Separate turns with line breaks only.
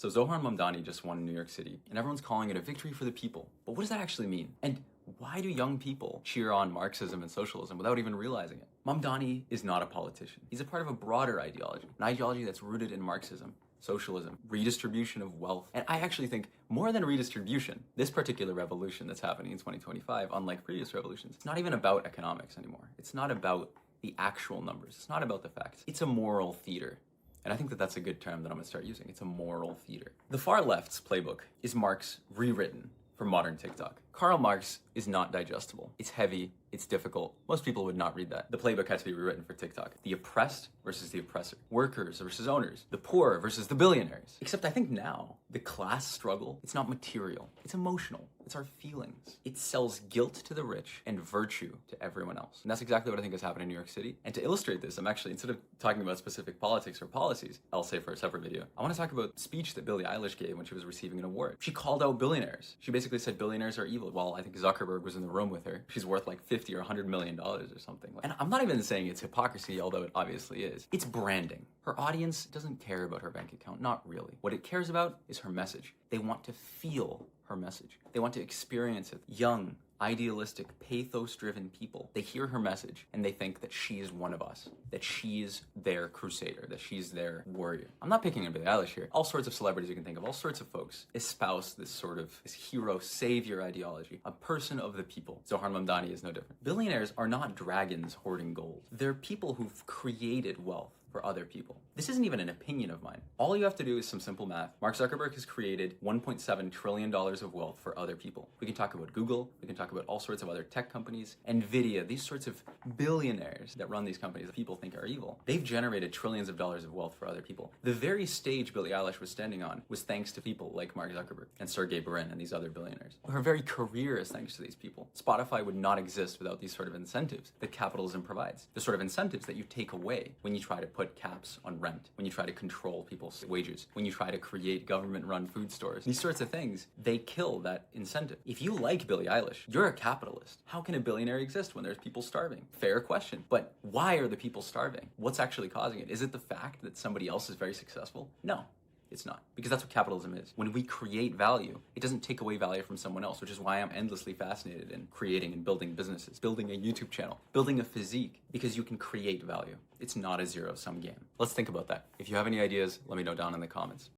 So Zohran Mamdani just won in New York City, and everyone's calling it a victory for the people. But what does that actually mean? And why do young people cheer on Marxism and socialism without even realizing it? Mamdani is not a politician. He's a part of a broader ideology, an ideology that's rooted in Marxism, socialism, redistribution of wealth. And I actually think more than redistribution, this particular revolution that's happening in 2025, unlike previous revolutions, it's not even about economics anymore. It's not about the actual numbers. It's not about the facts. It's a moral theater. And I think that that's a good term that I'm gonna start using. It's a moral theater. The far left's playbook is Marx rewritten for modern TikTok. Karl Marx is not digestible. It's heavy, it's difficult. Most people would not read that. The playbook had to be rewritten for TikTok. The oppressed versus the oppressor. Workers versus owners. The poor versus the billionaires. Except I think now, the class struggle, it's not material. It's emotional. It's our feelings. It sells guilt to the rich and virtue to everyone else. And that's exactly what I think has happened in New York City. And to illustrate this, I'm actually, instead of talking about specific politics or policies, I'll say for a separate video, I want to talk about the speech that Billie Eilish gave when she was receiving an award. She called out billionaires. She basically said billionaires are evil. Well, I think Zuckerberg was in the room with her. She's worth like 50 or $100 million or something. And I'm not even saying it's hypocrisy, although it obviously is. It's branding. Her audience doesn't care about her bank account, not really. What it cares about is her message. They want to feel her message. They want to experience it. Young, idealistic, pathos-driven people, they hear her message and they think that she is one of us, that she's their crusader, that she's their warrior. I'm not picking on Billie Eilish here. All sorts of celebrities you can think of, all sorts of folks espouse this sort of this hero savior ideology, a person of the people. Zohran Mamdani is no different. Billionaires are not dragons hoarding gold. They're people who've created wealth for other people. This isn't even an opinion of mine. All you have to do is some simple math. Mark Zuckerberg has created $1.7 trillion of wealth for other people. We can talk about Google, we can talk about all sorts of other tech companies, Nvidia, these sorts of billionaires that run these companies that people think are evil. They've generated trillions of dollars of wealth for other people. The very stage Billie Eilish was standing on was thanks to people like Mark Zuckerberg and Sergey Brin and these other billionaires. Her very career is thanks to these people. Spotify would not exist without these sort of incentives that capitalism provides. The sort of incentives that you take away when you try to put caps on rent, when you try to control people's wages, when you try to create government-run food stores. These sorts of things, they kill that incentive. If you like Billie Eilish, you're a capitalist. How can a billionaire exist when there's people starving? Fair question. But why are the people starving? What's actually causing it? Is it the fact that somebody else is very successful? No. It's not. Because that's what capitalism is. When we create value, it doesn't take away value from someone else, which is why I'm endlessly fascinated in creating and building businesses, building a YouTube channel, building a physique, because you can create value. It's not a zero-sum game. Let's think about that. If you have any ideas, let me know down in the comments.